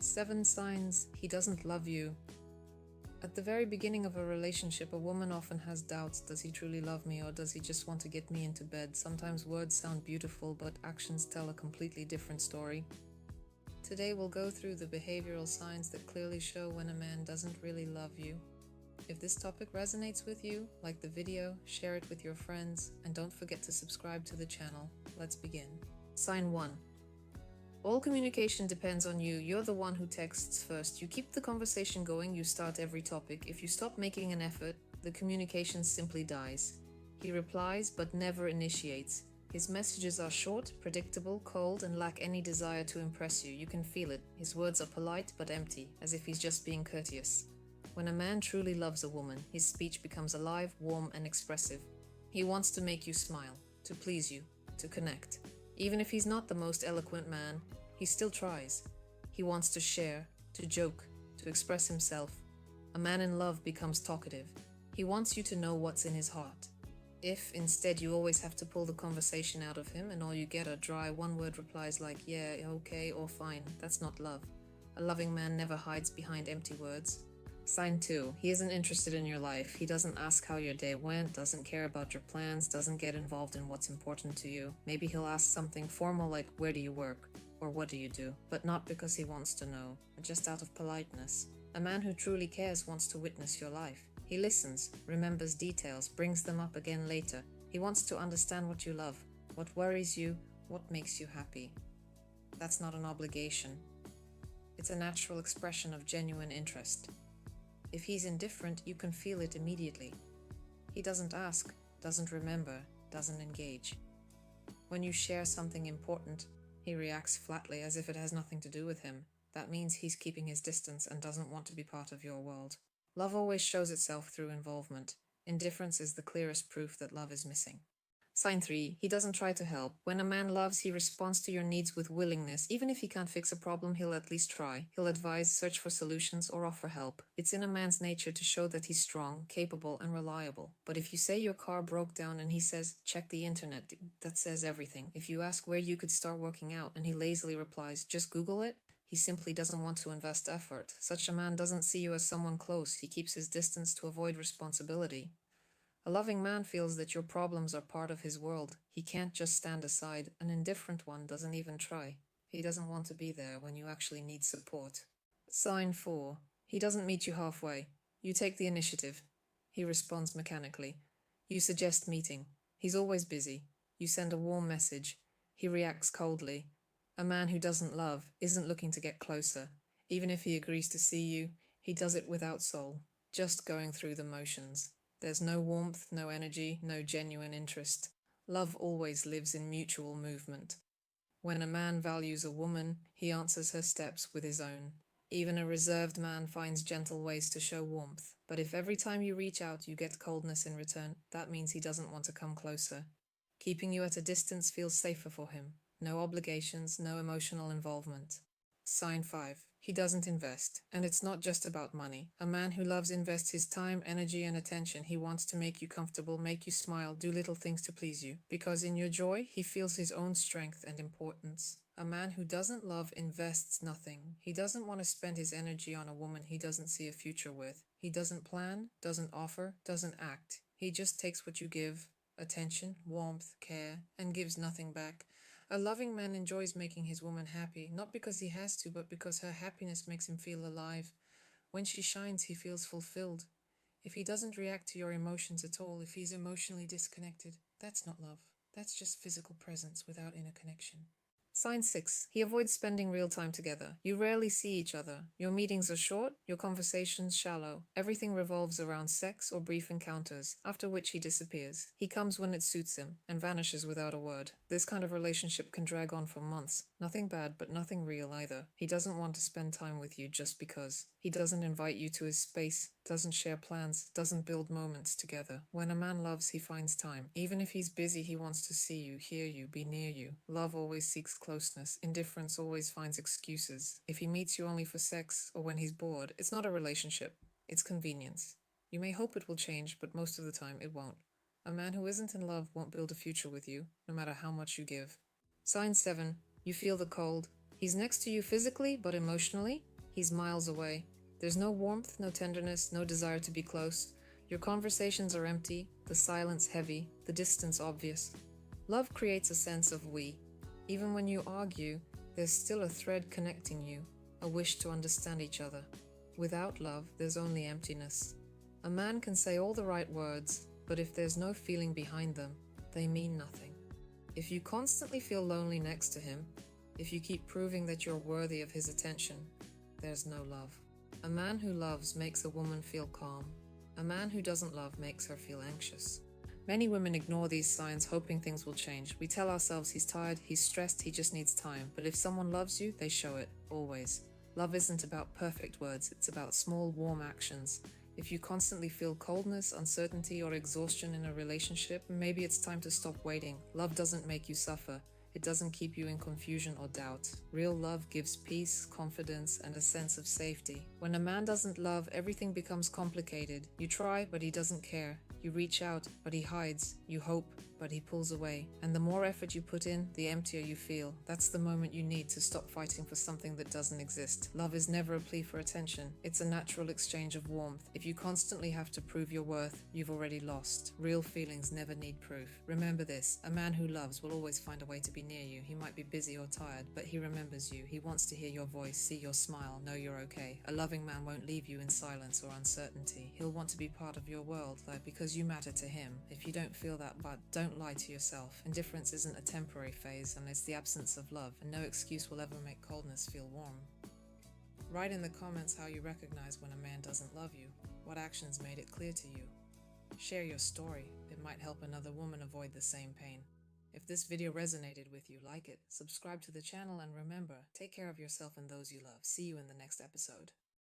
7 signs he doesn't love you. At the very beginning of a relationship, a woman often has doubts. Does he truly love me, or does he just want to get me into bed? Sometimes words sound beautiful, but actions tell a completely different story. Today we'll go through the behavioral signs that clearly show when a man doesn't really love you. If this topic resonates with you, like the video, share it with your friends, and don't forget to subscribe to the channel. Let's begin. Sign 1. All communication depends on you. You're the one who texts first. You keep the conversation going, you start every topic. If you stop making an effort, the communication simply dies. He replies but never initiates. His messages are short, predictable, cold, and lack any desire to impress you. You can feel it. His words are polite but empty, as if he's just being courteous. When a man truly loves a woman, his speech becomes alive, warm, and expressive. He wants to make you smile, to please you, to connect. Even if he's not the most eloquent man, he still tries. He wants to share, to joke, to express himself. A man in love becomes talkative. He wants you to know what's in his heart. If, instead, you always have to pull the conversation out of him and all you get are dry one-word replies like yeah, okay, or fine, that's not love. A loving man never hides behind empty words. Sign 2. He isn't interested in your life. He doesn't ask how your day went, doesn't care about your plans, doesn't get involved in what's important to you. Maybe he'll ask something formal like, where do you work? Or what do you do? But not because he wants to know, just out of politeness. A man who truly cares wants to witness your life. He listens, remembers details, brings them up again later. He wants to understand what you love, what worries you, what makes you happy. That's not an obligation. It's a natural expression of genuine interest. If he's indifferent, you can feel it immediately. He doesn't ask, doesn't remember, doesn't engage. When you share something important, he reacts flatly as if it has nothing to do with him. That means he's keeping his distance and doesn't want to be part of your world. Love always shows itself through involvement. Indifference is the clearest proof that love is missing. Sign 3. He doesn't try to help. When a man loves, he responds to your needs with willingness. Even if he can't fix a problem, he'll at least try. He'll advise, search for solutions, or offer help. It's in a man's nature to show that he's strong, capable, and reliable. But if you say your car broke down and he says, check the internet, that says everything. If you ask where you could start working out and he lazily replies, just Google it, he simply doesn't want to invest effort. Such a man doesn't see you as someone close. He keeps his distance to avoid responsibility. A loving man feels that your problems are part of his world. He can't just stand aside. An indifferent one doesn't even try. He doesn't want to be there when you actually need support. Sign 4. He doesn't meet you halfway. You take the initiative. He responds mechanically. You suggest meeting. He's always busy. You send a warm message. He reacts coldly. A man who doesn't love isn't looking to get closer. Even if he agrees to see you, he does it without soul, just going through the motions. There's no warmth, no energy, no genuine interest. Love always lives in mutual movement. When a man values a woman, he answers her steps with his own. Even a reserved man finds gentle ways to show warmth. But if every time you reach out you get coldness in return, that means he doesn't want to come closer. Keeping you at a distance feels safer for him. No obligations, no emotional involvement. Sign 5. He doesn't invest. And it's not just about money. A man who loves invests his time, energy, and attention. He wants to make you comfortable, make you smile, do little things to please you. Because in your joy, he feels his own strength and importance. A man who doesn't love invests nothing. He doesn't want to spend his energy on a woman he doesn't see a future with. He doesn't plan, doesn't offer, doesn't act. He just takes what you give, attention, warmth, care, and gives nothing back. A loving man enjoys making his woman happy, not because he has to, but because her happiness makes him feel alive. When she shines, he feels fulfilled. If he doesn't react to your emotions at all, if he's emotionally disconnected, that's not love. That's just physical presence without inner connection. Sign 6. He avoids spending real time together. You rarely see each other. Your meetings are short, your conversations shallow. Everything revolves around sex or brief encounters, after which he disappears. He comes when it suits him, and vanishes without a word. This kind of relationship can drag on for months. Nothing bad, but nothing real either. He doesn't want to spend time with you just because. He doesn't invite you to his space, doesn't share plans, doesn't build moments together. When a man loves, he finds time. Even if he's busy, he wants to see you, hear you, be near you. Love always seeks closeness. Indifference always finds excuses. If he meets you only for sex or when he's bored, it's not a relationship. It's convenience. You may hope it will change, but most of the time it won't. A man who isn't in love won't build a future with you, no matter how much you give. Sign 7. You feel the cold. He's next to you physically, but emotionally, He's miles away. There's no warmth, no tenderness, no desire to be close. Your conversations are empty, the silence heavy, the distance obvious. Love creates a sense of we. Even when you argue, there's still a thread connecting you, a wish to understand each other. Without love, there's only emptiness. A man can say all the right words, but if there's no feeling behind them, they mean nothing. If you constantly feel lonely next to him, if you keep proving that you're worthy of his attention, there's no love. A man who loves makes a woman feel calm. A man who doesn't love makes her feel anxious. Many women ignore these signs, hoping things will change. We tell ourselves he's tired, he's stressed, he just needs time. But if someone loves you, they show it, always. Love isn't about perfect words, it's about small, warm actions. If you constantly feel coldness, uncertainty, or exhaustion in a relationship, maybe it's time to stop waiting. Love doesn't make you suffer. It doesn't keep you in confusion or doubt. Real love gives peace, confidence, and a sense of safety. When a man doesn't love, everything becomes complicated. You try, but he doesn't care. You reach out, but he hides. You hope, but he pulls away. And the more effort you put in, the emptier you feel. That's the moment you need to stop fighting for something that doesn't exist. Love is never a plea for attention. It's a natural exchange of warmth. If you constantly have to prove your worth, you've already lost. Real feelings never need proof. Remember this, a man who loves will always find a way to be near you. He might be busy or tired, but he remembers you. He wants to hear your voice, see your smile, know you're okay. A loving man won't leave you in silence or uncertainty. He'll want to be part of your world, because you matter to him. If you don't feel that, but don't lie to yourself. Indifference isn't a temporary phase, and it's the absence of love, and no excuse will ever make coldness feel warm. Write in the comments how you recognize when a man doesn't love you. What actions made it clear to you? Share your story. It might help another woman avoid the same pain. If this video resonated with you, like it, subscribe to the channel, and remember, take care of yourself and those you love. See you in the next episode.